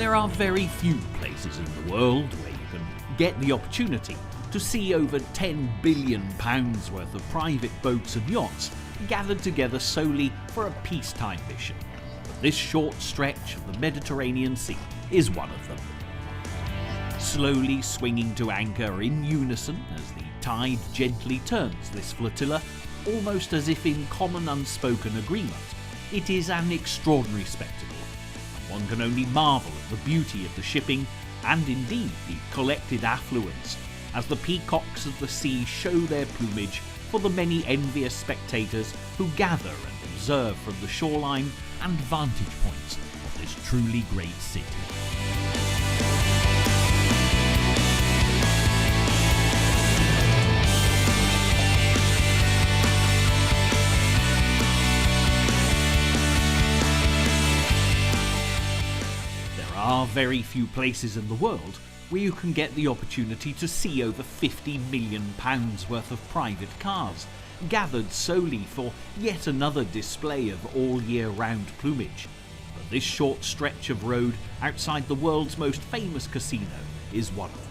There are very few places in the world where you can get the opportunity to see over £10 billion worth of private boats and yachts gathered together solely for a peacetime mission. But this short stretch of the Mediterranean Sea is one of them. Slowly swinging to anchor in unison as the tide gently turns this flotilla, almost as if in common unspoken agreement, it is an extraordinary spectacle, and one can only marvel at the beauty of the shipping and indeed the collected affluence as the peacocks of the sea show their plumage for the many envious spectators who gather and observe from the shoreline and vantage points of this truly great city. There are very few places in the world where you can get the opportunity to see over £50 million worth of private cars, gathered solely for yet another display of all year round plumage. But this short stretch of road outside the world's most famous casino is one of them.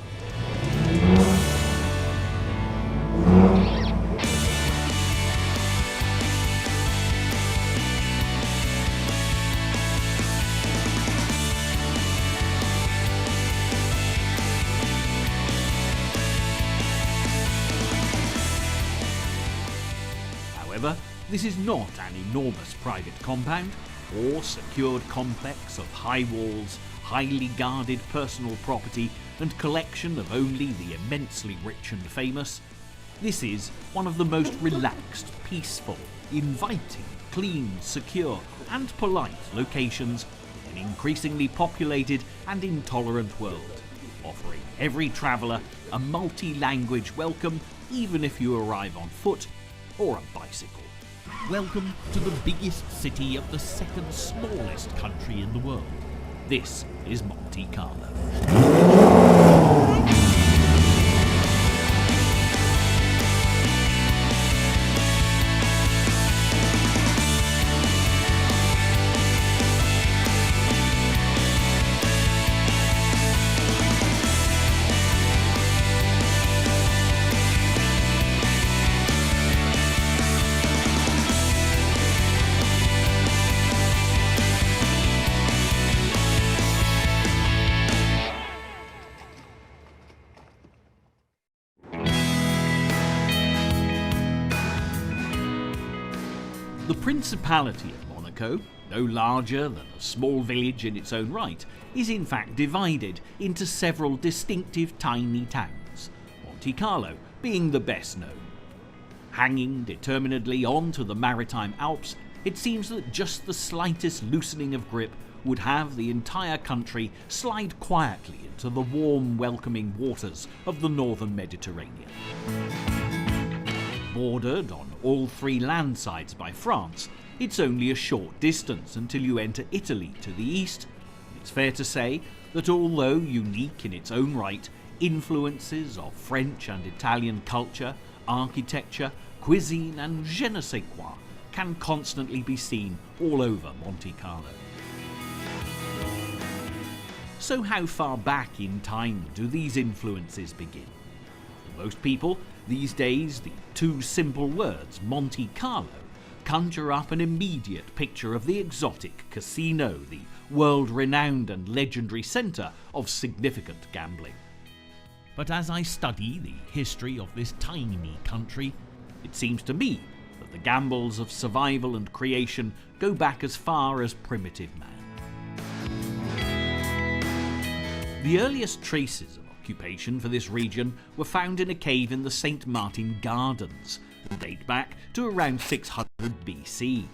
However, this is not an enormous private compound or secured complex of high walls, highly guarded personal property and collection of only the immensely rich and famous. This is one of the most relaxed, peaceful, inviting, clean, secure and polite locations in an increasingly populated and intolerant world, offering every traveller a multi-language welcome even if you arrive on foot or a bicycle. Welcome to the biggest city of the second smallest country in the world. This is Monte Carlo. The Principality of Monaco, no larger than a small village in its own right, is in fact divided into several distinctive tiny towns, Monte Carlo being the best known. Hanging determinedly onto the maritime Alps, it seems that just the slightest loosening of grip would have the entire country slide quietly into the warm, welcoming waters of the northern Mediterranean. Bordered on all three land sides by France, it's only a short distance until you enter Italy to the east. It's fair to say that although unique in its own right, influences of French and Italian culture, architecture, cuisine and je ne sais quoi can constantly be seen all over Monte Carlo. So how far back in time do these influences begin? For most people, these days, the two simple words Monte Carlo conjure up an immediate picture of the exotic casino, the world-renowned and legendary centre of significant gambling. But as I study the history of this tiny country, it seems to me that the gambles of survival and creation go back as far as primitive man. The earliest traces of occupation for this region were found in a cave in the St. Martin Gardens and date back to around 600 BC.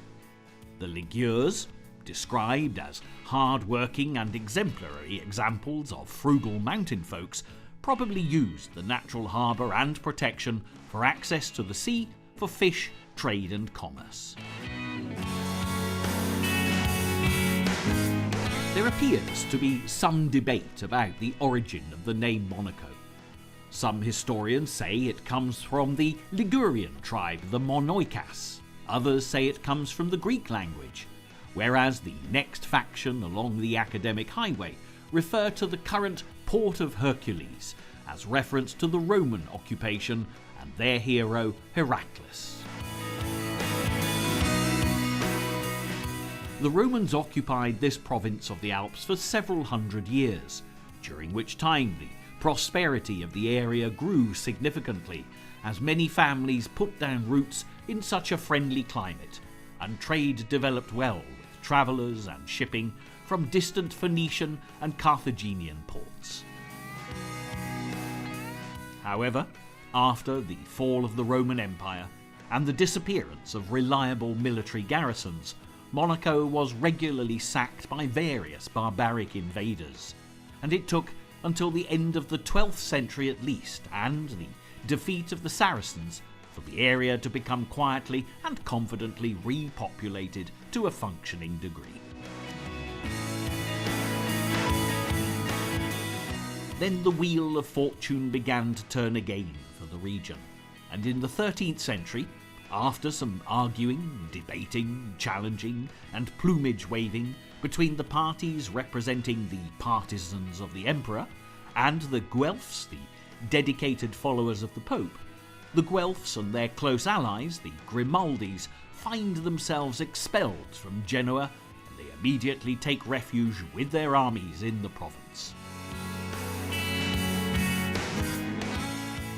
The Ligures, described as hard-working and exemplary examples of frugal mountain folks, probably used the natural harbour and protection for access to the sea for fish, trade and commerce. There appears to be some debate about the origin of the name Monaco. Some historians say it comes from the Ligurian tribe, the Monoikas. Others say it comes from the Greek language, whereas the next faction along the academic highway refer to the current Port of Hercules, as reference to the Roman occupation and their hero Heraclius. The Romans occupied this province of the Alps for several hundred years, during which time the prosperity of the area grew significantly, as many families put down roots in such a friendly climate, and trade developed well with travellers and shipping from distant Phoenician and Carthaginian ports. However, after the fall of the Roman Empire and the disappearance of reliable military garrisons, Monaco was regularly sacked by various barbaric invaders, and it took until the end of the 12th century at least, and the defeat of the Saracens, for the area to become quietly and confidently repopulated to a functioning degree. Then the wheel of fortune began to turn again for the region, and in the 13th century, after some arguing, debating, challenging, and plumage waving between the parties representing the partisans of the emperor and the Guelphs, the dedicated followers of the Pope, the Guelphs and their close allies, the Grimaldis, find themselves expelled from Genoa, and they immediately take refuge with their armies in the province.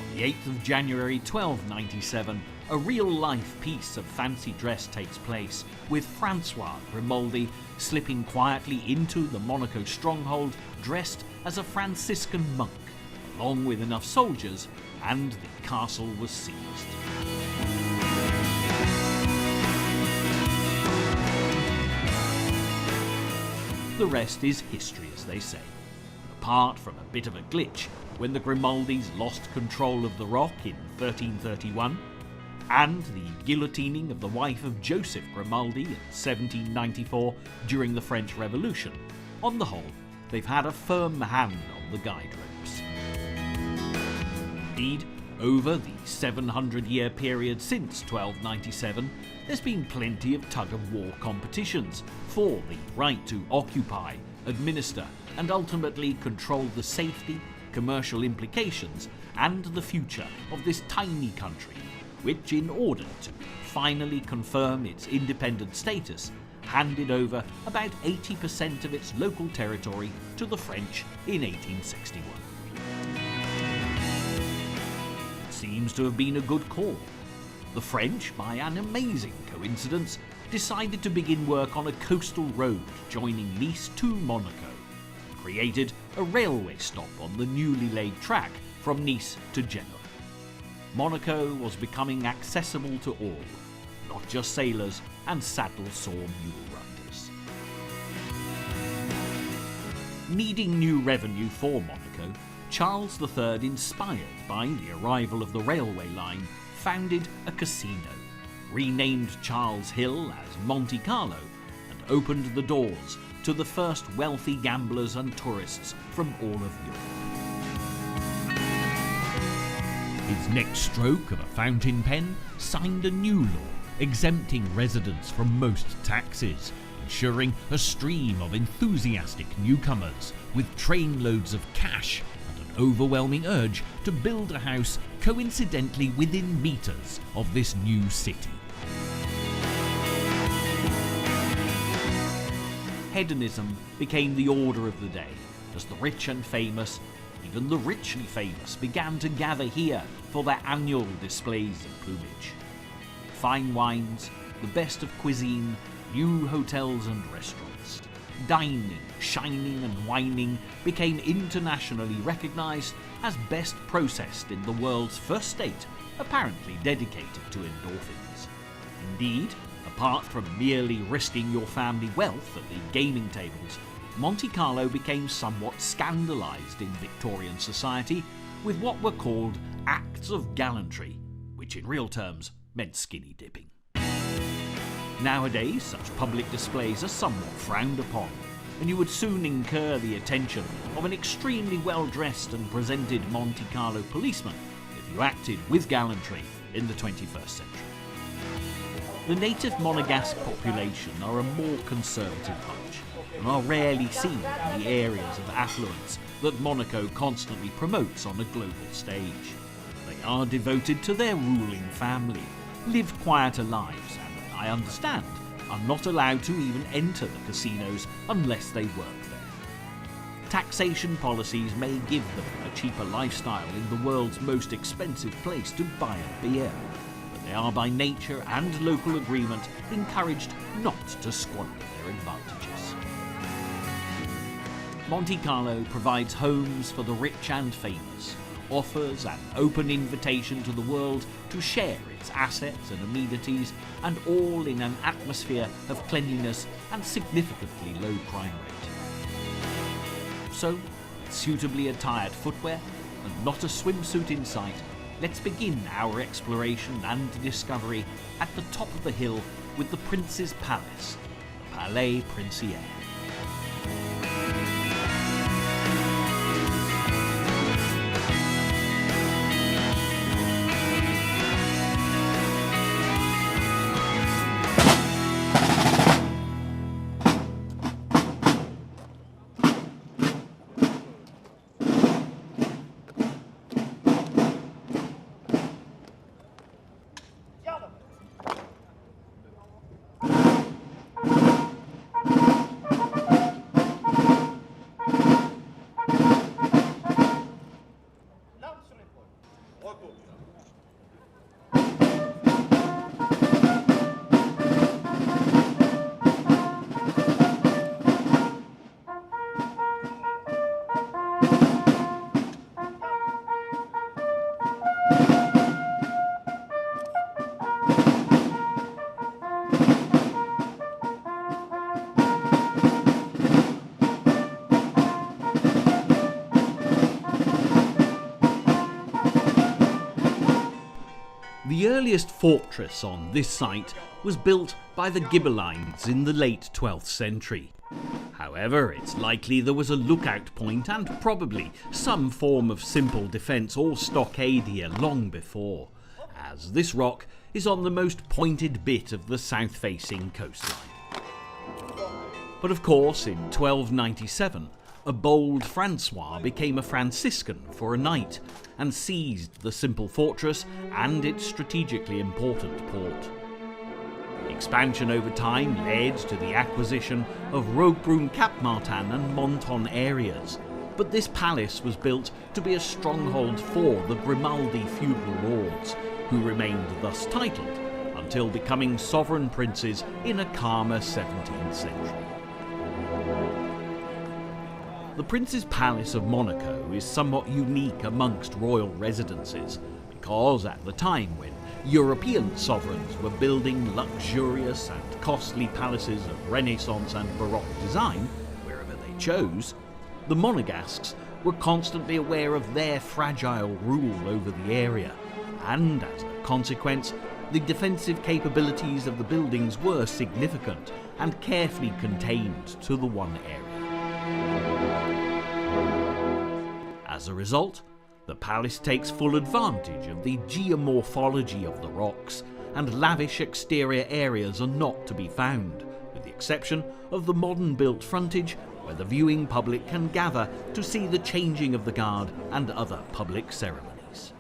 On the 8th of January 1297, a real-life piece of fancy dress takes place, with Francois Grimaldi slipping quietly into the Monaco stronghold dressed as a Franciscan monk, along with enough soldiers, and the castle was seized. The rest is history, as they say. Apart from a bit of a glitch when the Grimaldis lost control of the rock in 1331, and the guillotining of the wife of Joseph Grimaldi in 1794 during the French Revolution, on the whole, they've had a firm hand on the guide ropes. Indeed, over the 700-year period since 1297, there's been plenty of tug-of-war competitions for the right to occupy, administer, and ultimately control the safety, commercial implications, and the future of this tiny country, which, in order to finally confirm its independent status, handed over about 80% of its local territory to the French in 1861. It seems to have been a good call. The French, by an amazing coincidence, decided to begin work on a coastal road joining Nice to Monaco, and created a railway stop on the newly laid track from Nice to Genoa. Monaco was becoming accessible to all, not just sailors and saddle-sore mule riders. Needing new revenue for Monaco, Charles III, inspired by the arrival of the railway line, founded a casino, renamed Charles Hill as Monte Carlo, and opened the doors to the first wealthy gamblers and tourists from all of Europe. His next stroke of a fountain pen signed a new law exempting residents from most taxes, ensuring a stream of enthusiastic newcomers with trainloads of cash and an overwhelming urge to build a house coincidentally within meters of this new city. Hedonism became the order of the day as the rich and famous, even the richly famous, began to gather here for their annual displays of plumage. Fine wines, the best of cuisine, new hotels and restaurants, dining, shining and wining became internationally recognised as best processed in the world's first state, apparently dedicated to endorphins. Indeed, apart from merely risking your family wealth at the gaming tables, Monte Carlo became somewhat scandalised in Victorian society with what were called acts of gallantry, which in real terms meant skinny dipping. Nowadays, such public displays are somewhat frowned upon, and you would soon incur the attention of an extremely well-dressed and presented Monte Carlo policeman if you acted with gallantry in the 21st century. The native Monegasque population are a more conservative bunch and are rarely seen in the areas of affluence that Monaco constantly promotes on a global stage. They are devoted to their ruling family, live quieter lives, and, I understand, are not allowed to even enter the casinos unless they work there. Taxation policies may give them a cheaper lifestyle in the world's most expensive place to buy a beer, but they are by nature and local agreement encouraged not to squander their advantages. Monte Carlo provides homes for the rich and famous, offers an open invitation to the world to share its assets and amenities, and all in an atmosphere of cleanliness and significantly low crime rate. So, with suitably attired footwear and not a swimsuit in sight, let's begin our exploration and discovery at the top of the hill with the Prince's Palace, the Palais Princier. The earliest fortress on this site was built by the Ghibellines in the late 12th century. However, it's likely there was a lookout point and probably some form of simple defence or stockade here long before, as this rock is on the most pointed bit of the south-facing coastline. But of course, in 1297, a bold Francois became a Franciscan for a night and seized the simple fortress and its strategically important port. Expansion over time led to the acquisition of Roquebrune, Cap Martin and Menton areas, but this palace was built to be a stronghold for the Grimaldi feudal lords, who remained thus titled until becoming sovereign princes in a calmer 17th century. The Prince's Palace of Monaco is somewhat unique amongst royal residences because at the time when European sovereigns were building luxurious and costly palaces of Renaissance and Baroque design, wherever they chose, the Monegasques were constantly aware of their fragile rule over the area, and as a consequence, the defensive capabilities of the buildings were significant and carefully contained to the one area. As a result, the palace takes full advantage of the geomorphology of the rocks, and lavish exterior areas are not to be found, with the exception of the modern-built frontage where the viewing public can gather to see the changing of the guard and other public ceremonies.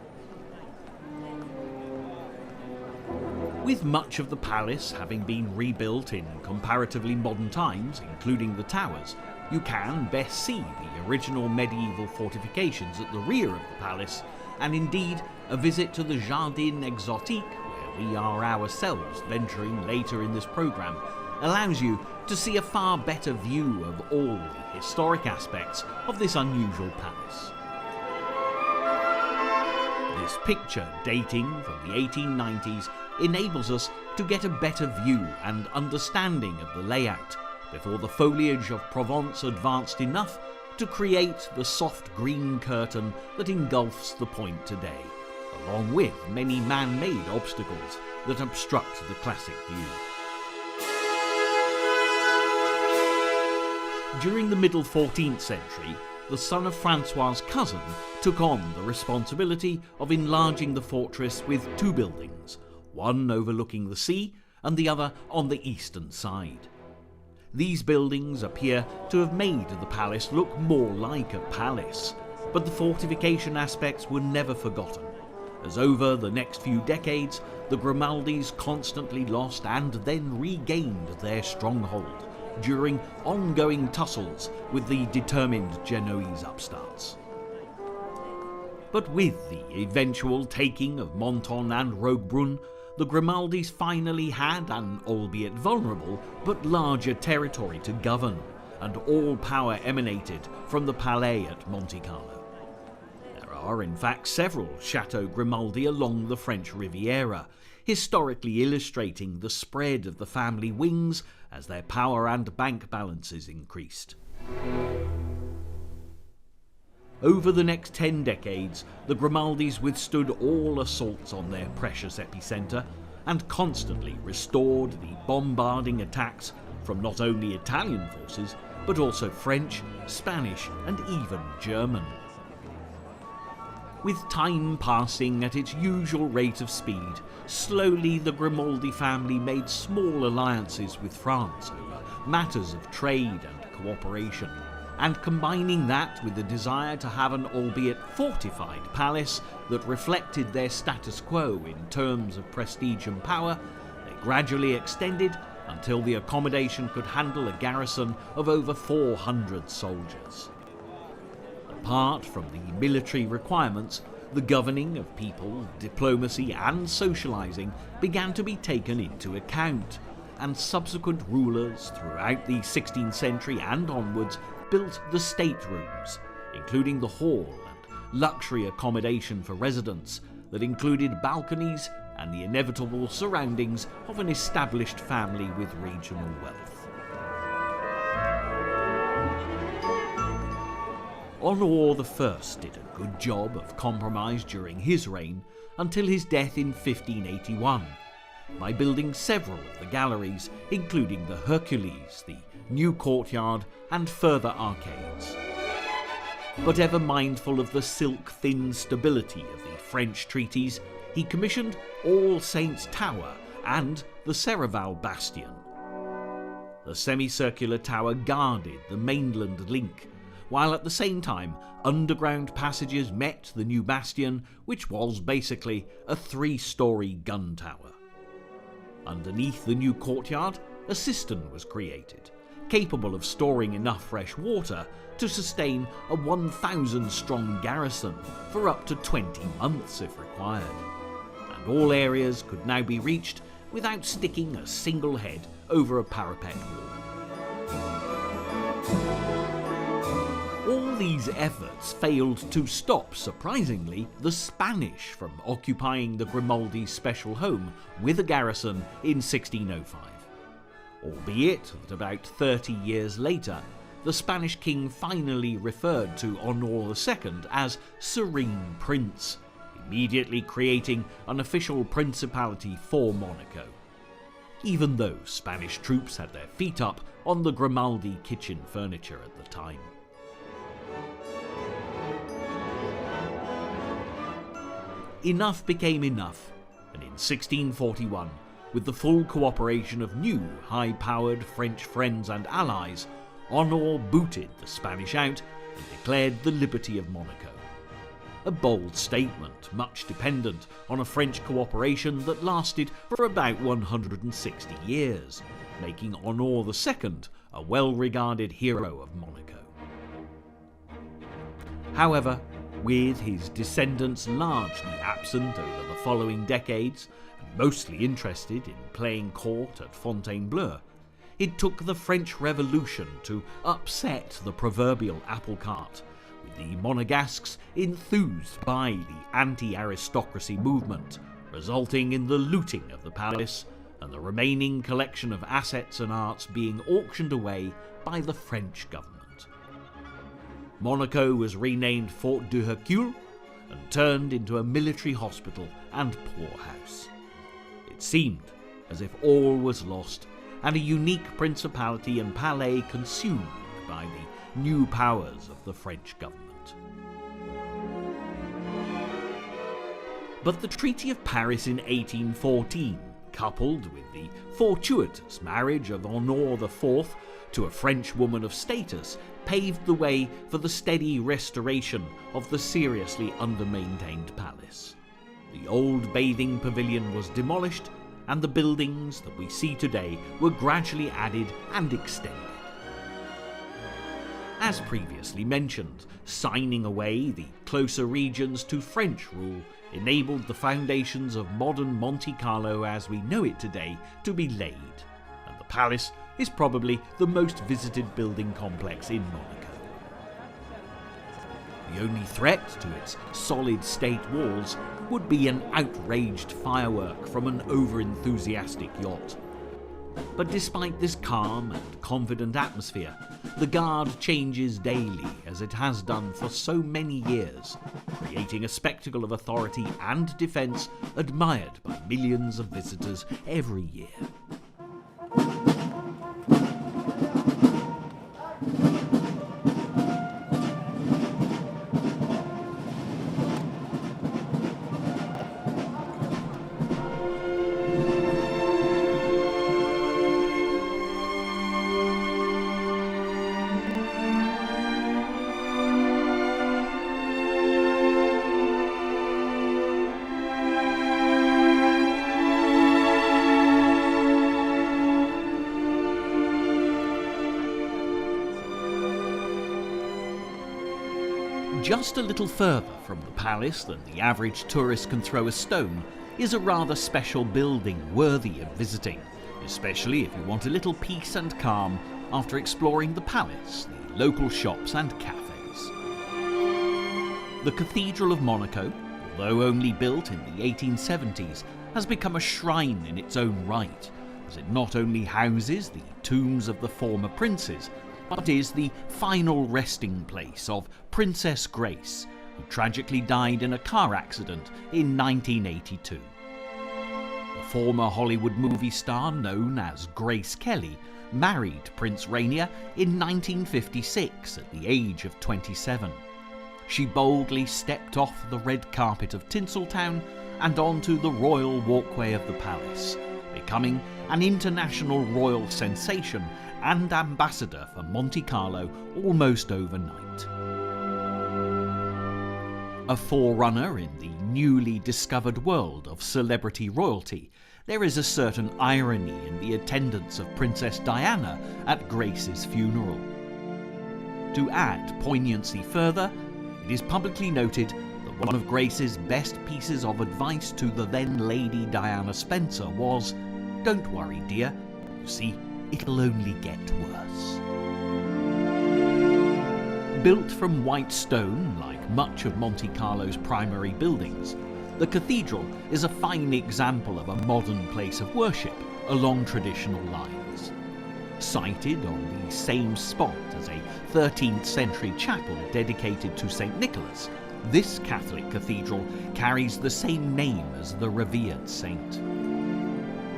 With much of the palace having been rebuilt in comparatively modern times, including the towers, you can best see the original medieval fortifications at the rear of the palace, and indeed a visit to the Jardin Exotique, where we are ourselves venturing later in this programme, allows you to see a far better view of all the historic aspects of this unusual palace. This picture, dating from the 1890s, enables us to get a better view and understanding of the layout, before the foliage of Provence advanced enough to create the soft green curtain that engulfs the point today, along with many man-made obstacles that obstruct the classic view. During the middle 14th century, the son of Francois' cousin took on the responsibility of enlarging the fortress with two buildings, one overlooking the sea and the other on the eastern side. These buildings appear to have made the palace look more like a palace, but the fortification aspects were never forgotten, as over the next few decades the Grimaldis constantly lost and then regained their stronghold during ongoing tussles with the determined Genoese upstarts. But with the eventual taking of Menton and Roquebrune, the Grimaldis finally had an albeit vulnerable but larger territory to govern, and all power emanated from the Palais at Monte Carlo. There are in fact several Chateau Grimaldi along the French Riviera, historically illustrating the spread of the family wings as their power and bank balances increased. Over the next 10 decades, the Grimaldis withstood all assaults on their precious epicenter and constantly restored the bombarding attacks from not only Italian forces, but also French, Spanish, and even German. With time passing at its usual rate of speed, slowly the Grimaldi family made small alliances with France over matters of trade and cooperation, and combining that with the desire to have an albeit fortified palace that reflected their status quo in terms of prestige and power, they gradually extended until the accommodation could handle a garrison of over 400 soldiers. Apart from the military requirements, the governing of people, diplomacy and socializing began to be taken into account, and subsequent rulers throughout the 16th century and onwards built the staterooms, including the hall and luxury accommodation for residents that included balconies and the inevitable surroundings of an established family with regional wealth. Honor I did a good job of compromise during his reign until his death in 1581, by building several of the galleries, including the Hercules, the new courtyard, and further arcades. But ever mindful of the silk-thin stability of the French treaties, he commissioned All Saints' Tower and the Serravalle Bastion. The semicircular tower guarded the mainland link, while at the same time underground passages met the new bastion, which was basically a 3-story gun tower. Underneath the new courtyard, a cistern was created, capable of storing enough fresh water to sustain a 1,000-strong garrison for up to 20 months if required, and all areas could now be reached without sticking a single head over a parapet wall. All these efforts failed to stop, surprisingly, the Spanish from occupying the Grimaldi's special home with a garrison in 1605. Albeit that about 30 years later, the Spanish king finally referred to Honor II as Serene Prince, immediately creating an official principality for Monaco, even though Spanish troops had their feet up on the Grimaldi kitchen furniture at the time. Enough became enough, and in 1641, with the full cooperation of new, high-powered French friends and allies, Honor booted the Spanish out and declared the liberty of Monaco. A bold statement, much dependent on a French cooperation that lasted for about 160 years, making Honor II a well-regarded hero of Monaco. However, with his descendants largely absent over the following decades, and mostly interested in playing court at Fontainebleau, it took the French Revolution to upset the proverbial apple cart, with the Monegasques enthused by the anti-aristocracy movement, resulting in the looting of the palace and the remaining collection of assets and arts being auctioned away by the French government. Monaco was renamed Fort du Hercule and turned into a military hospital and poorhouse. It seemed as if all was lost and a unique principality and palais consumed by the new powers of the French government. But the Treaty of Paris in 1814 coupled with the fortuitous marriage of Honor IV to a French woman of status, paved the way for the steady restoration of the seriously under-maintained palace. The old bathing pavilion was demolished, and the buildings that we see today were gradually added and extended. As previously mentioned, signing away the closer regions to French rule enabled the foundations of modern Monte Carlo as we know it today to be laid, and the palace is probably the most visited building complex in Monaco. The only threat to its solid state walls would be an outraged firework from an over-enthusiastic yacht. But despite this calm and confident atmosphere, the guard changes daily as it has done for so many years, creating a spectacle of authority and defence admired by millions of visitors every year. Just a little further from the palace than the average tourist can throw a stone is a rather special building worthy of visiting, especially if you want a little peace and calm after exploring the palace, the local shops and cafes. The Cathedral of Monaco, although only built in the 1870s, has become a shrine in its own right, as it not only houses the tombs of the former princes, but is the final resting place of Princess Grace, who tragically died in a car accident in 1982. The former Hollywood movie star known as Grace Kelly married Prince Rainier in 1956 at the age of 27. She boldly stepped off the red carpet of Tinseltown and onto the royal walkway of the palace, becoming an international royal sensation and ambassador for Monte Carlo almost overnight. A forerunner in the newly discovered world of celebrity royalty, there is a certain irony in the attendance of Princess Diana at Grace's funeral. To add poignancy further, it is publicly noted that one of Grace's best pieces of advice to the then Lady Diana Spencer was, "Don't worry, dear, you see, it'll only get worse." Built from white stone, like much of Monte Carlo's primary buildings, the cathedral is a fine example of a modern place of worship along traditional lines. Sited on the same spot as a 13th century chapel dedicated to St. Nicholas, this Catholic cathedral carries the same name as the revered saint.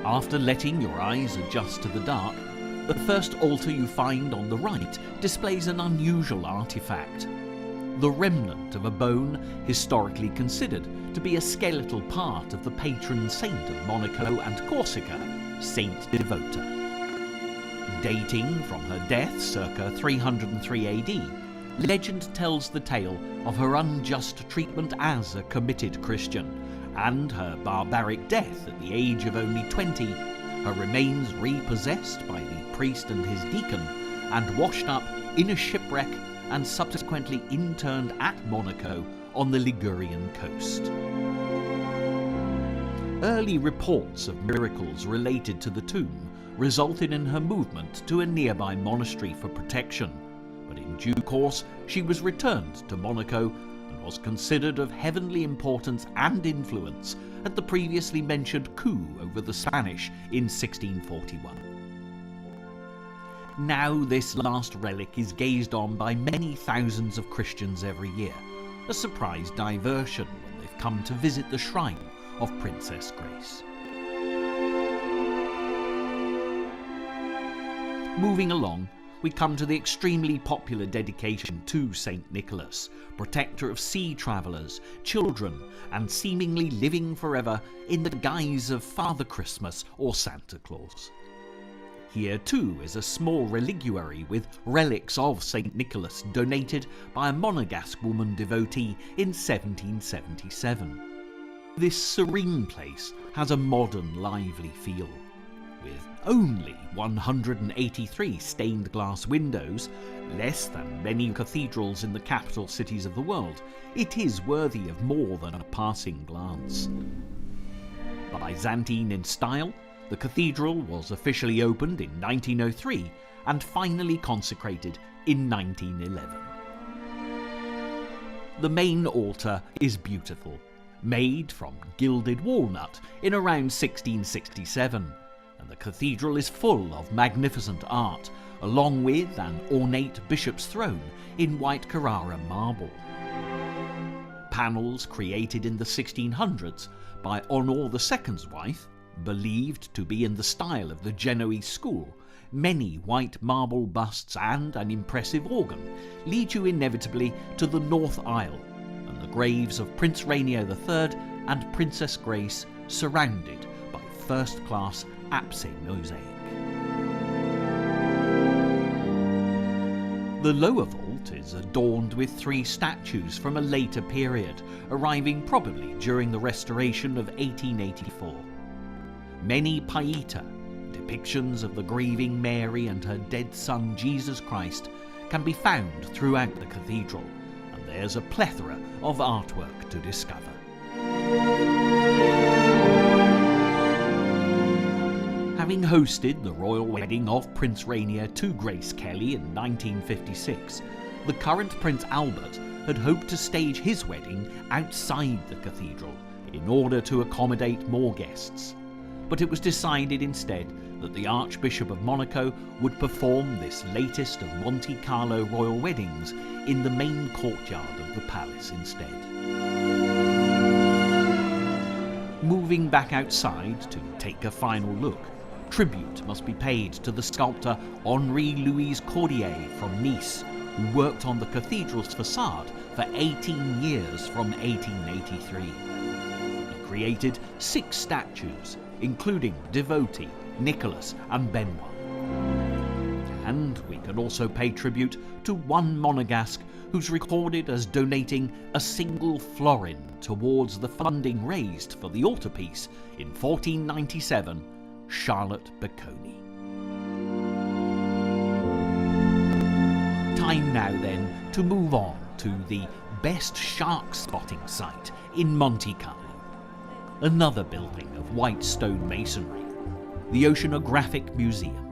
After letting your eyes adjust to the dark, the first altar you find on the right displays an unusual artifact. The remnant of a bone historically considered to be a skeletal part of the patron saint of Monaco and Corsica, Saint Devota. Dating from her death circa 303 AD, legend tells the tale of her unjust treatment as a committed Christian, and her barbaric death at the age of only 20, her remains repossessed by the priest and his deacon, and washed up in a shipwreck and subsequently interned at Monaco on the Ligurian coast. Early reports of miracles related to the tomb resulted in her movement to a nearby monastery for protection, but in due course she was returned to Monaco and was considered of heavenly importance and influence at the previously mentioned coup over the Spanish in 1641. Now this last relic is gazed on by many thousands of Christians every year, a surprise diversion when they've come to visit the shrine of Princess Grace. Moving along, we come to the extremely popular dedication to St. Nicholas, protector of sea travellers, children, and seemingly living forever in the guise of Father Christmas or Santa Claus. Here too is a small reliquary with relics of St. Nicholas donated by a Monegasque woman devotee in 1777. This serene place has a modern, lively feel. With only 183 stained glass windows, less than many cathedrals in the capital cities of the world, it is worthy of more than a passing glance. Byzantine in style, the cathedral was officially opened in 1903 and finally consecrated in 1911. The main altar is beautiful, made from gilded walnut in around 1667, and the cathedral is full of magnificent art, along with an ornate bishop's throne in white Carrara marble. Panels created in the 1600s by Honor II's wife, believed to be in the style of the Genoese school, many white marble busts and an impressive organ lead you inevitably to the north aisle and the graves of Prince Rainier III and Princess Grace, surrounded by first-class apse mosaic. The lower vault is adorned with 3 statues from a later period, arriving probably during the restoration of 1884. Many Pieta, depictions of the grieving Mary and her dead son Jesus Christ, can be found throughout the cathedral, and there's a plethora of artwork to discover. Having hosted the royal wedding of Prince Rainier to Grace Kelly in 1956, the current Prince Albert had hoped to stage his wedding outside the cathedral in order to accommodate more guests. But it was decided instead that the Archbishop of Monaco would perform this latest of Monte Carlo royal weddings in the main courtyard of the palace instead. Moving back outside to take a final look, tribute must be paid to the sculptor Henri-Louis Cordier from Nice, who worked on the cathedral's facade for 18 years from 1883. He created 6 statues, including Devotee, Nicholas and Benoit. And we can also pay tribute to one Monegasque who's recorded as donating a single florin towards the funding raised for the altarpiece in 1497, Charlotte Bocconi. Time now then to move on to the best shark spotting site in Monte Carlo. Another building of white stone masonry, the Oceanographic Museum.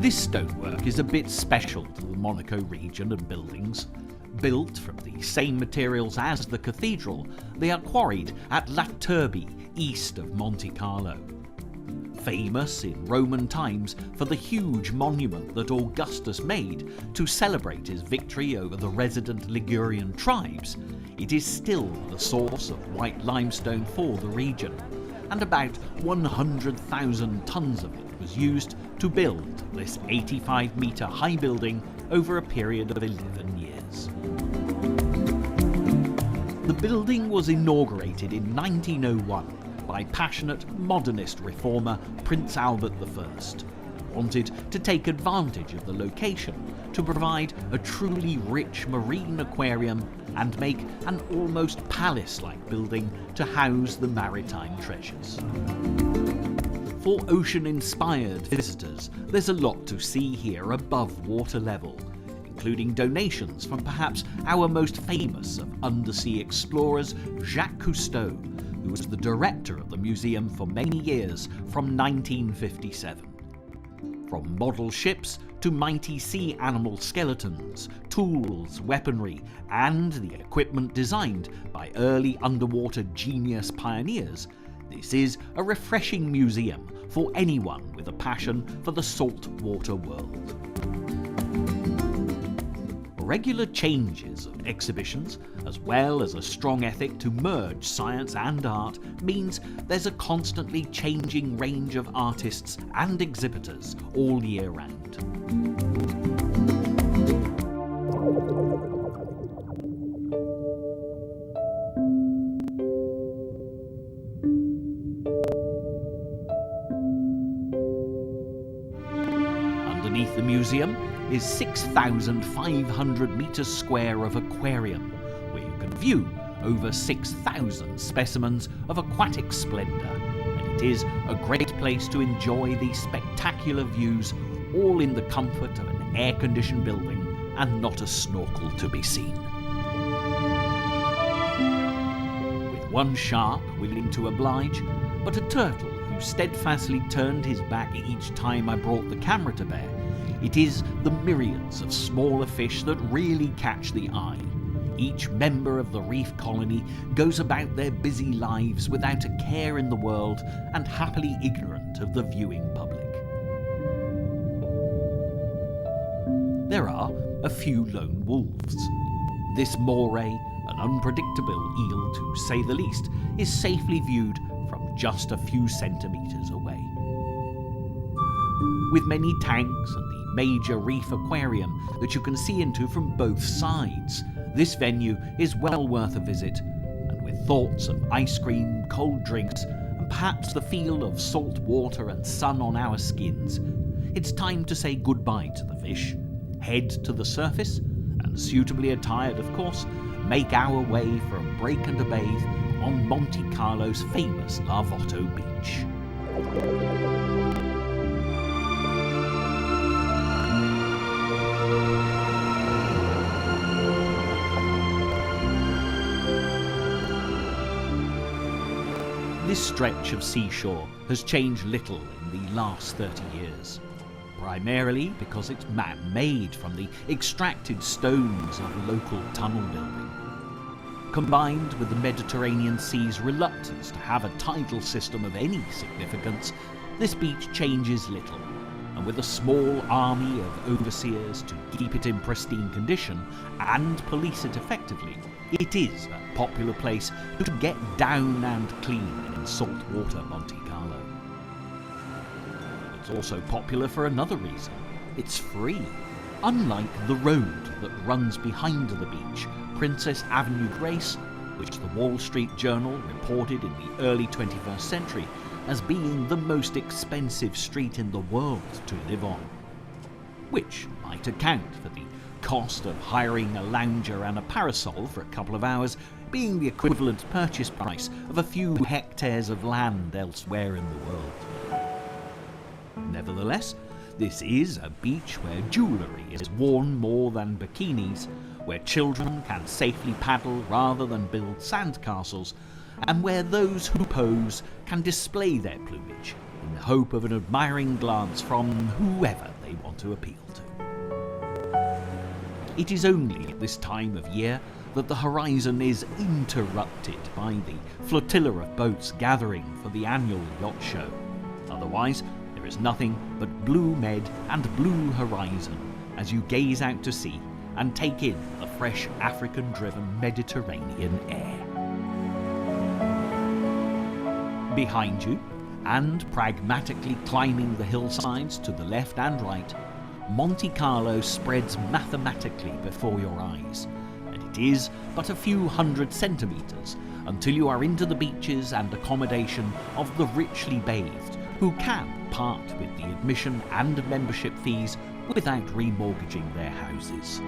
This stonework is a bit special to the Monaco region and buildings. Built from the same materials as the cathedral, they are quarried at La Turbie, east of Monte Carlo. Famous in Roman times for the huge monument that Augustus made to celebrate his victory over the resident Ligurian tribes, it is still the source of white limestone for the region, and about 100,000 tons of it was used to build this 85-metre high building over a period of 11 years. The building was inaugurated in 1901 by passionate modernist reformer Prince Albert I, who wanted to take advantage of the location to provide a truly rich marine aquarium and make an almost palace-like building to house the maritime treasures. For ocean-inspired visitors, there's a lot to see here above water level, including donations from perhaps our most famous of undersea explorers, Jacques Cousteau, who was the director of the museum for many years from 1957. From model ships to mighty sea animal skeletons, tools, weaponry, and the equipment designed by early underwater genius pioneers, This is a refreshing museum for anyone with a passion for the saltwater world. Regular changes of exhibitions, as well as a strong ethic to merge science and art, means there's a constantly changing range of artists and exhibitors all year round. Underneath the museum is 6,500 metres square of aquarium, where you can view over 6,000 specimens of aquatic splendour, and it is a great place to enjoy the spectacular views, all in the comfort of an air-conditioned building and not a snorkel to be seen. With one shark willing to oblige, but a turtle who steadfastly turned his back each time I brought the camera to bear, it is the myriads of smaller fish that really catch the eye. Each member of the reef colony goes about their busy lives without a care in the world and happily ignorant of the viewing public. There are a few lone wolves. This moray, an unpredictable eel to say the least, is safely viewed from just a few centimetres away. With many tanks and the major reef aquarium that you can see into from both sides, this venue is well worth a visit, and with thoughts of ice cream, cold drinks, and perhaps the feel of salt water and sun on our skins, it's time to say goodbye to the fish, head to the surface, and suitably attired, of course, make our way for a break and a bathe on Monte Carlo's famous Larvotto Beach. This stretch of seashore has changed little in the last 30 years, primarily because it's man-made from the extracted stones of local tunnel building. Combined with the Mediterranean Sea's reluctance to have a tidal system of any significance, this beach changes little, and with a small army of overseers to keep it in pristine condition and police it effectively, it is a popular place to get down and clean in saltwater Monte Carlo. It's also popular for another reason. It's free. Unlike the road that runs behind the beach, Princess Avenue Grace, which the Wall Street Journal reported in the early 21st century as being the most expensive street in the world to live on, which might account for the cost of hiring a lounger and a parasol for a couple of hours being the equivalent purchase price of a few hectares of land elsewhere in the world. Nevertheless, this is a beach where jewellery is worn more than bikinis, where children can safely paddle rather than build sandcastles, and where those who pose can display their plumage in the hope of an admiring glance from whoever they want to appeal to. It is only at this time of year that the horizon is interrupted by the flotilla of boats gathering for the annual yacht show. Otherwise, there is nothing but blue med and blue horizon as you gaze out to sea and take in the fresh African-driven Mediterranean air. Behind you, and pragmatically climbing the hillsides to the left and right, Monte Carlo spreads mathematically before your eyes, and it is but a few hundred centimetres until you are into the beaches and accommodation of the richly bathed, who can part with the admission and membership fees without remortgaging their houses.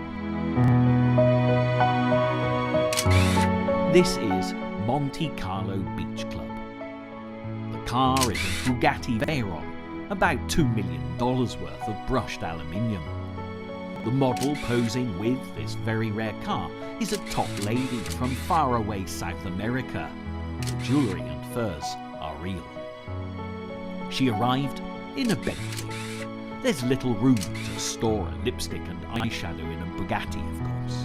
This is Monte Carlo Beach Club. The car is a Bugatti Veyron, about $2 million worth of brushed aluminium. The model posing with this very rare car is a top lady from faraway South America. The jewellery and furs are real. She arrived in a Bentley. There's little room to store a lipstick and eyeshadow in a Bugatti, of course.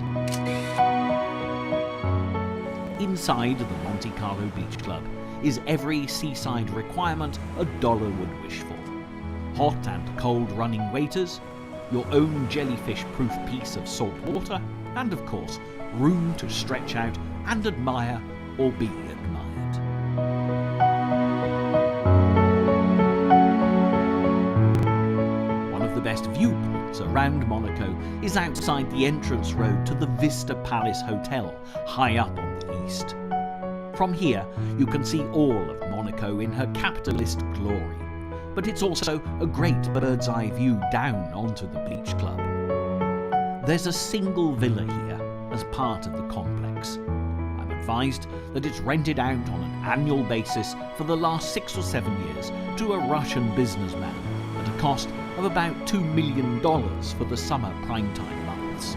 Inside the Monte Carlo Beach Club is every seaside requirement a dollar would wish for. Hot and cold running waiters, your own jellyfish-proof piece of salt water, and of course, room to stretch out and admire or be admired. One of the best viewpoints around Monaco is outside the entrance road to the Vista Palace Hotel, high up on the east. From here, you can see all of Monaco in her capitalist glory, but it's also a great bird's eye view down onto the beach club. There's a single villa here as part of the complex. I'm advised that it's rented out on an annual basis for the last 6 or 7 years to a Russian businessman at a cost of about $2 million for the summer primetime months.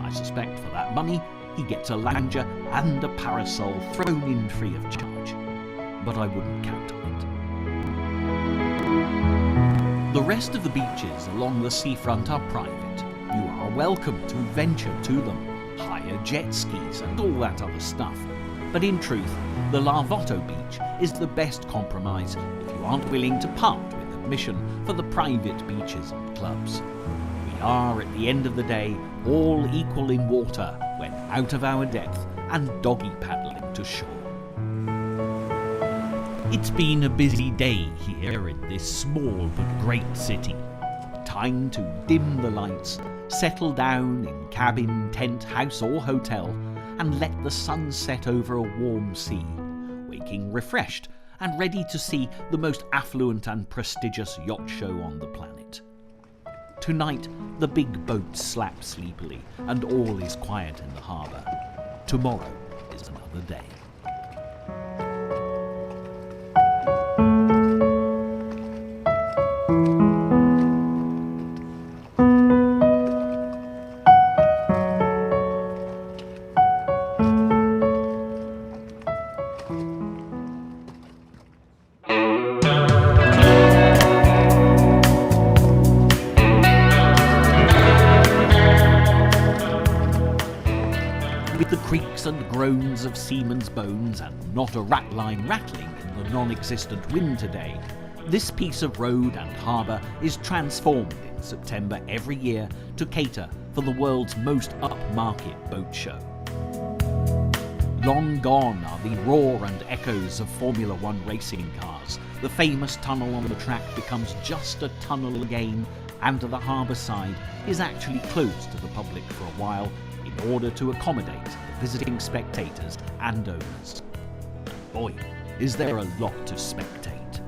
I suspect for that money he gets a lounger and a parasol thrown in free of charge, but I wouldn't count on it. The rest of the beaches along the seafront are private. You are welcome to venture to them, hire jet skis and all that other stuff. But in truth, the Larvotto Beach is the best compromise if you aren't willing to part with admission for the private beaches and clubs. We are, at the end of the day, all equal in water when out of our depth and doggy paddling to shore. It's been a busy day here in this small but great city. Time to dim the lights, settle down in cabin, tent, house or hotel, and let the sun set over a warm sea, waking refreshed and ready to see the most affluent and prestigious yacht show on the planet. Tonight, the big boats slap sleepily and all is quiet in the harbour. Tomorrow is another day. Creaks and groans of seamen's bones and not a ratline rattling in the non-existent wind today, this piece of road and harbour is transformed in September every year to cater for the world's most upmarket boat show. Long gone are the roar and echoes of Formula One racing cars. The famous tunnel on the track becomes just a tunnel again, and the harbour side is actually closed to the public for a while in order to accommodate the visiting spectators and owners. And boy, is there a lot to spectate.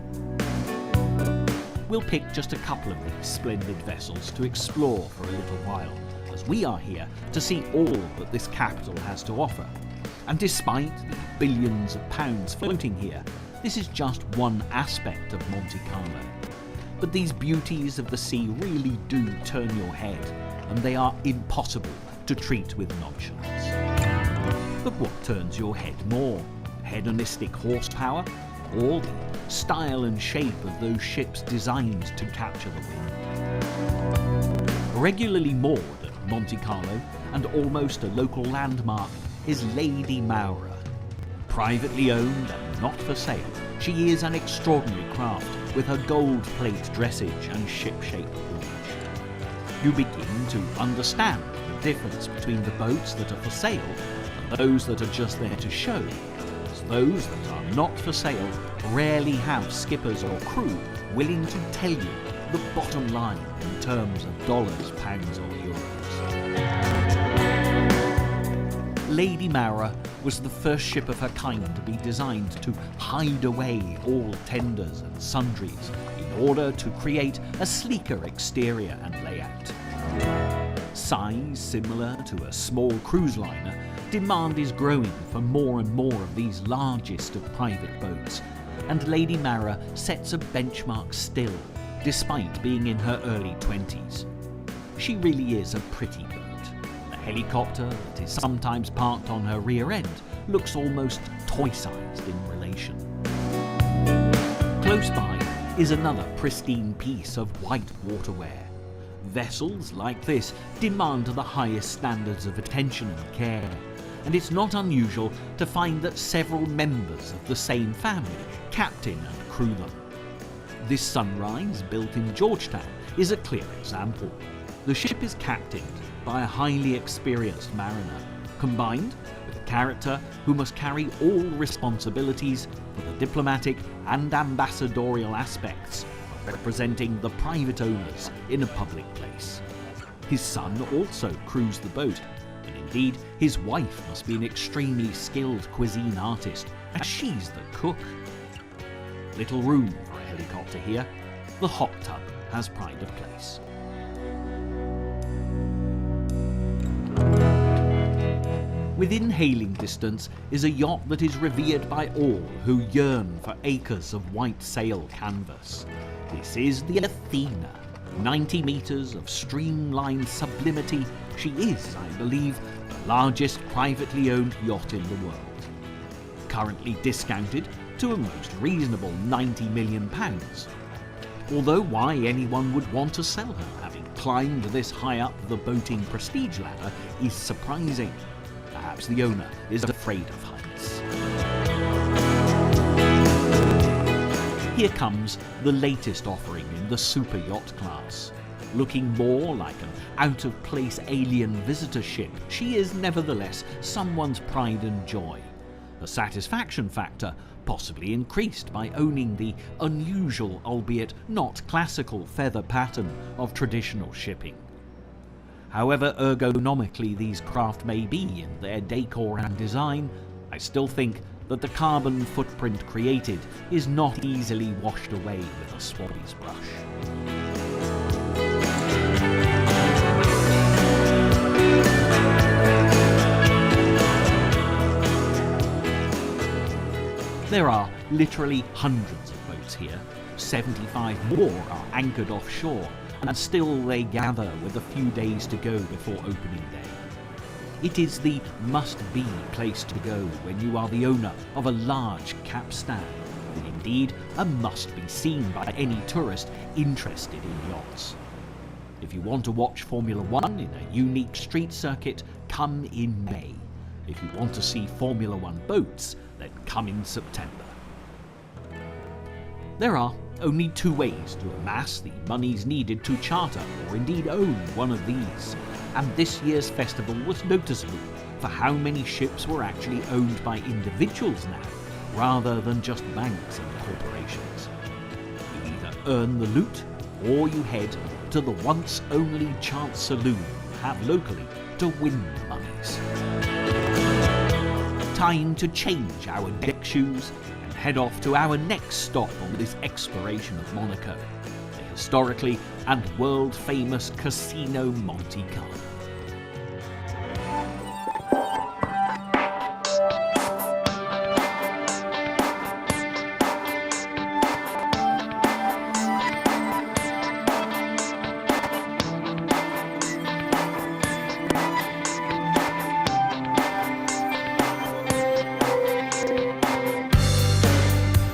We'll pick just a couple of these splendid vessels to explore for a little while, as we are here to see all that this capital has to offer. And despite the billions of pounds floating here, this is just one aspect of Monte Carlo. But these beauties of the sea really do turn your head, and they are impossible to treat with nonchalance. But what turns your head more? Hedonistic horsepower, or the style and shape of those ships designed to capture the wind? Regularly moored at Monte Carlo, and almost a local landmark, is Lady Maura. Privately owned and not for sale, she is an extraordinary craft with her gold plate dressage and ship-shaped bridge. You begin to understand the difference between the boats that are for sale and those that are just there to show, as those that are not for sale rarely have skippers or crew willing to tell you the bottom line in terms of dollars, pounds or euros. Lady Maura was the first ship of her kind to be designed to hide away all tenders and sundries in order to create a sleeker exterior and layout. Size similar to a small cruise liner, demand is growing for more and more of these largest of private boats, and Lady Maura sets a benchmark still, despite being in her early 20s. She really is a pretty boat. The helicopter that is sometimes parked on her rear end looks almost toy-sized in relation. Close by is another pristine piece of white waterware. Vessels like this demand the highest standards of attention and care, and it's not unusual to find that several members of the same family captain and crew them. This Sunrise, built in Georgetown, is a clear example. The ship is captained by a highly experienced mariner, combined with a character who must carry all responsibilities for the diplomatic and ambassadorial aspects of representing the private owners in a public place. His son also crews the boat, and indeed his wife must be an extremely skilled cuisine artist, as she's the cook. Little room for a helicopter here. The hot tub has pride of place. Within hailing distance is a yacht that is revered by all who yearn for acres of white sail canvas. This is the Athena. 90 metres of streamlined sublimity, she is, I believe, the largest privately owned yacht in the world. Currently discounted to a most reasonable £90 million. Although why anyone would want to sell her, having climbed this high up the boating prestige ladder, is surprising. Perhaps the owner is afraid of heights. Here comes the latest offering in the super yacht class. Looking more like an out-of-place alien visitor ship, she is nevertheless someone's pride and joy. The satisfaction factor possibly increased by owning the unusual, albeit not classical, feather pattern of traditional shipping. However ergonomically these craft may be in their decor and design, I still think that the carbon footprint created is not easily washed away with a swabby's brush. There are literally hundreds of boats here. 75 more are anchored offshore, and still they gather with a few days to go before opening day. It is the must-be place to go when you are the owner of a large capstan, and indeed a must-be-seen by any tourist interested in yachts. If you want to watch Formula One in a unique street circuit, come in May. If you want to see Formula One boats, then come in September. There are only two ways to amass the monies needed to charter or indeed own one of these, and this year's festival was noticeable for how many ships were actually owned by individuals now, rather than just banks and corporations. You either earn the loot, or you head to the once only chance saloon you have locally to win the monies. Time to change our deck shoes and head off to our next stop on this exploration of Monaco, the historically and world-famous Casino Monte Carlo.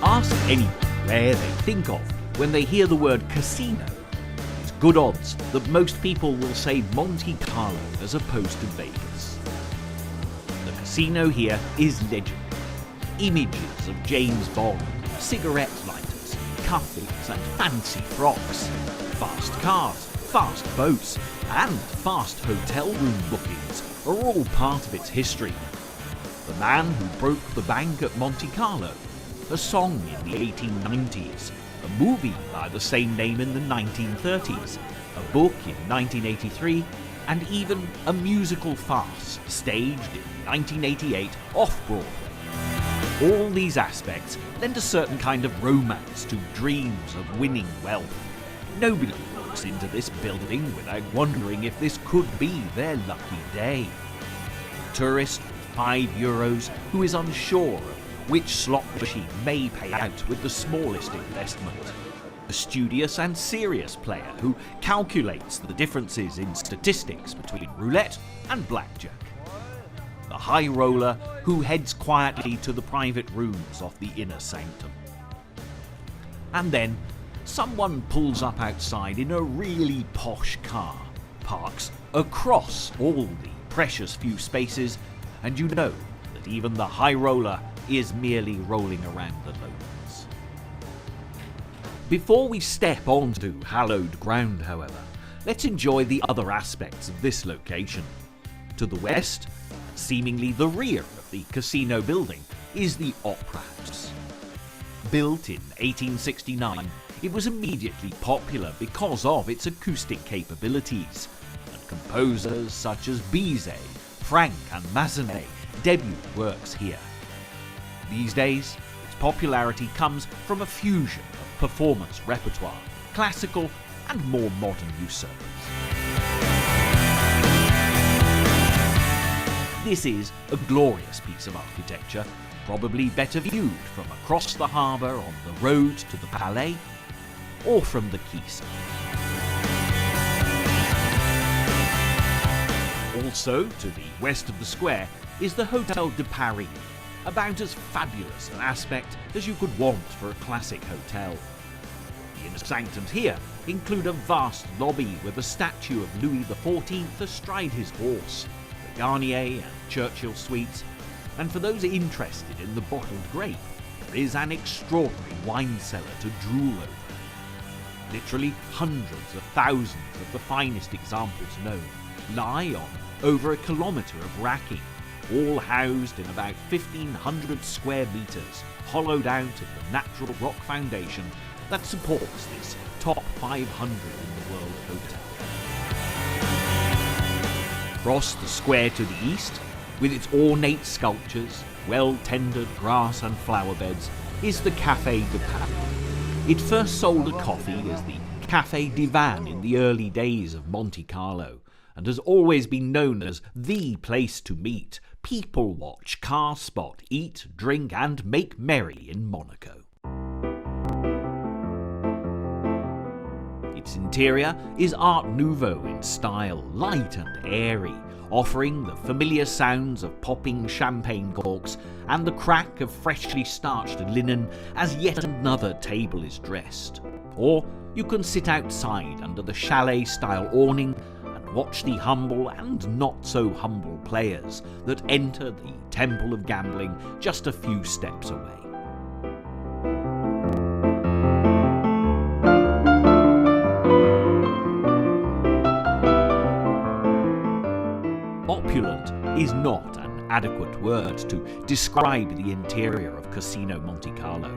Ask anyone where they think of when they hear the word casino. It's good odds that most people will say Monte Carlo as opposed to Vegas. The casino here is legendary. Images of James Bond, cigarette lighters, cufflinks and fancy frocks, fast cars, fast boats and fast hotel room bookings are all part of its history. The Man Who Broke the Bank at Monte Carlo, a song in the 1890s, a movie by the same name in the 1930s, a book in 1983, and even a musical farce staged in 1988 off-Broadway. All these aspects lend a certain kind of romance to dreams of winning wealth. Nobody walks into this building without wondering if this could be their lucky day. A tourist with €5 who is unsure of which slot machine may pay out with the smallest investment. A studious and serious player who calculates the differences in statistics between roulette and blackjack. The high roller who heads quietly to the private rooms of the inner sanctum. And then someone pulls up outside in a really posh car, parks across all the precious few spaces, and you know that even the high roller is merely rolling around the lowlands. Before we step onto hallowed ground, however, let's enjoy the other aspects of this location. To the west, and seemingly the rear of the casino building, is the Opera House. Built in 1869, it was immediately popular because of its acoustic capabilities, and composers such as Bizet, Franck and Massenet debuted works here. These days, its popularity comes from a fusion of performance repertoire, classical and more modern usurpers. This is a glorious piece of architecture, probably better viewed from across the harbour on the road to the Palais, or from the quayside. Also, to the west of the square is the Hotel de Paris, about as fabulous an aspect as you could want for a classic hotel. The inner sanctums here include a vast lobby with a statue of Louis XIV astride his horse, the Garnier and Churchill suites, and for those interested in the bottled grape, there is an extraordinary wine cellar to drool over. Literally hundreds of thousands of the finest examples known lie on over a kilometre of racking, all housed in about 1,500 square metres, hollowed out of the natural rock foundation that supports this top 500 in the world hotel. Across the square to the east, with its ornate sculptures, well-tended grass and flower beds, is the Café de Paris. It first sold a coffee as the Café Divan in the early days of Monte Carlo, and has always been known as the place to meet, people watch, car spot, eat, drink and make merry in Monaco. Its interior is Art Nouveau in style, light and airy, offering the familiar sounds of popping champagne corks and the crack of freshly starched linen as yet another table is dressed. Or you can sit outside under the chalet-style awning and watch the humble and not so humble players that enter the temple of gambling just a few steps away. Opulent is not an adequate word to describe the interior of Casino Monte Carlo.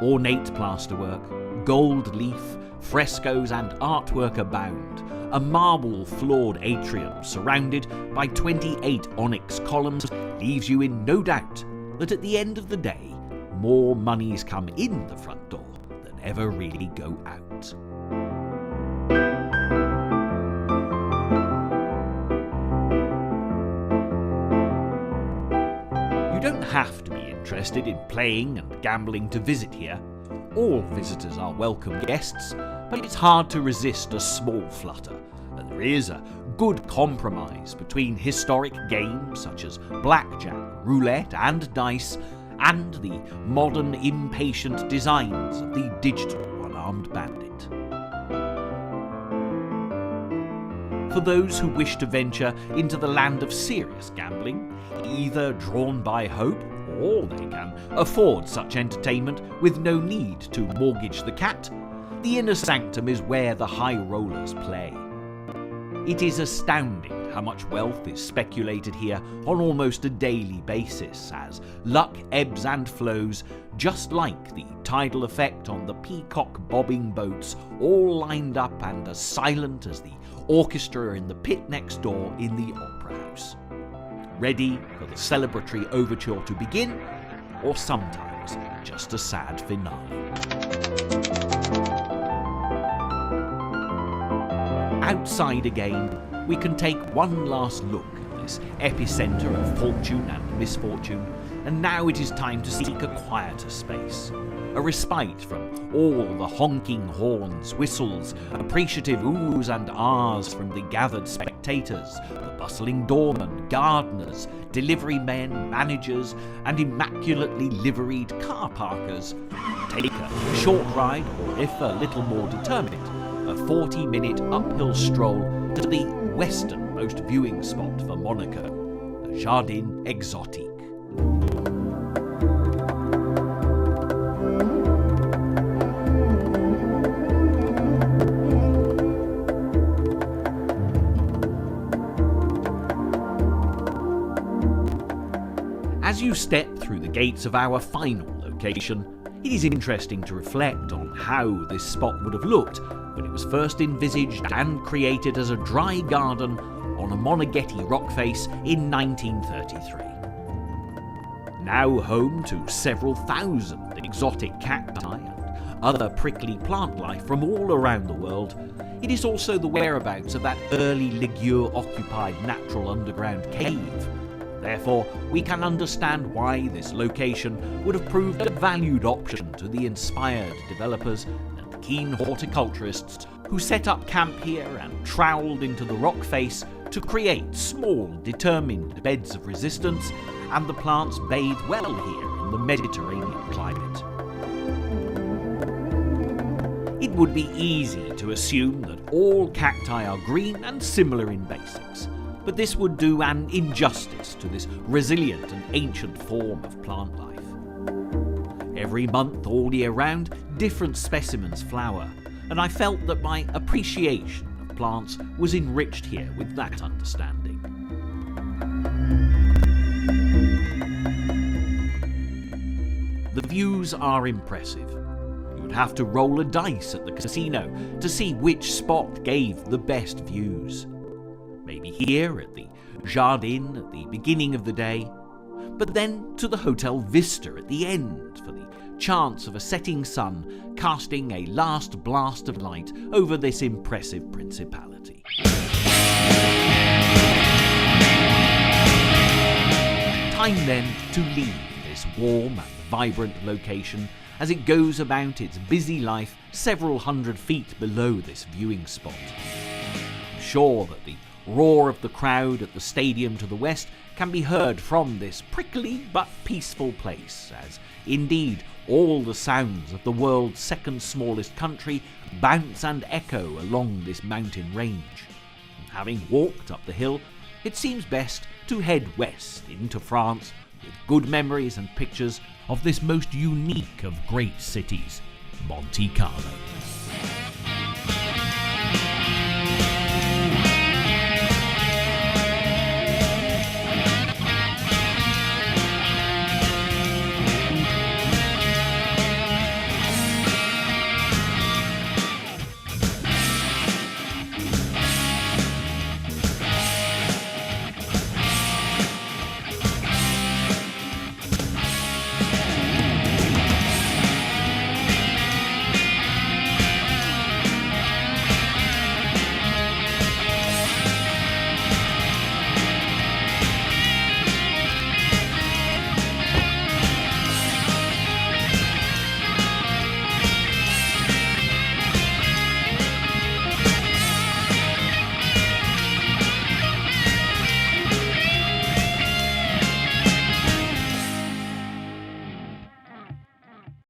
Ornate plasterwork, gold leaf, frescoes and artwork abound. A marble-floored atrium surrounded by 28 onyx columns leaves you in no doubt that at the end of the day, more monies come in the front door than ever really go out. You don't have to be interested in playing and gambling to visit here. All visitors are welcome guests, but it's hard to resist a small flutter, and there is a good compromise between historic games such as blackjack, roulette and dice, and the modern impatient designs of the digital one-armed bandit. For those who wish to venture into the land of serious gambling, either drawn by hope or they can afford such entertainment with no need to mortgage the cat, the inner sanctum is where the high rollers play. It is astounding how much wealth is speculated here on almost a daily basis, as luck ebbs and flows, just like the tidal effect on the peacock bobbing boats, all lined up and as silent as the orchestra in the pit next door in the Opera House. Ready for the celebratory overture to begin, or sometimes just a sad finale. Outside again, we can take one last look at this epicenter of fortune and misfortune, and now it is time to seek a quieter space, a respite from all the honking horns, whistles, appreciative oohs and ahs from the gathered spectators, the bustling doormen, gardeners, delivery men, managers, and immaculately liveried car parkers. Take a short ride, or if a little more determined, a 40-minute uphill stroll to the westernmost viewing spot for Monaco, a Jardin Exotique. As you step through the gates of our final location, it is interesting to reflect on how this spot would have looked when it was first envisaged and created as a dry garden on a Moneghetti rock face in 1933. Now home to several thousand exotic cacti and other prickly plant life from all around the world, it is also the whereabouts of that early Ligure-occupied natural underground cave. Therefore, we can understand why this location would have proved a valued option to the inspired developers and keen horticulturists who set up camp here and troweled into the rock face to create small, determined beds of resistance, and the plants bathe well here in the Mediterranean climate. It would be easy to assume that all cacti are green and similar in basics, but this would do an injustice to this resilient and ancient form of plant life. Every month, all year round, different specimens flower, and I felt that my appreciation of plants was enriched here with that understanding. The views are impressive. You would have to roll a dice at the casino to see which spot gave the best views. Maybe here at the Jardin at the beginning of the day, but then to the Hotel Vista at the end for the chance of a setting sun casting a last blast of light over this impressive principality. Time then to leave this warm and vibrant location as it goes about its busy life several hundred feet below this viewing spot. I'm sure that the roar of the crowd at the stadium to the west can be heard from this prickly but peaceful place, as indeed all the sounds of the world's second smallest country bounce and echo along this mountain range. And having walked up the hill, it seems best to head west into France with good memories and pictures of this most unique of great cities, Monte Carlo.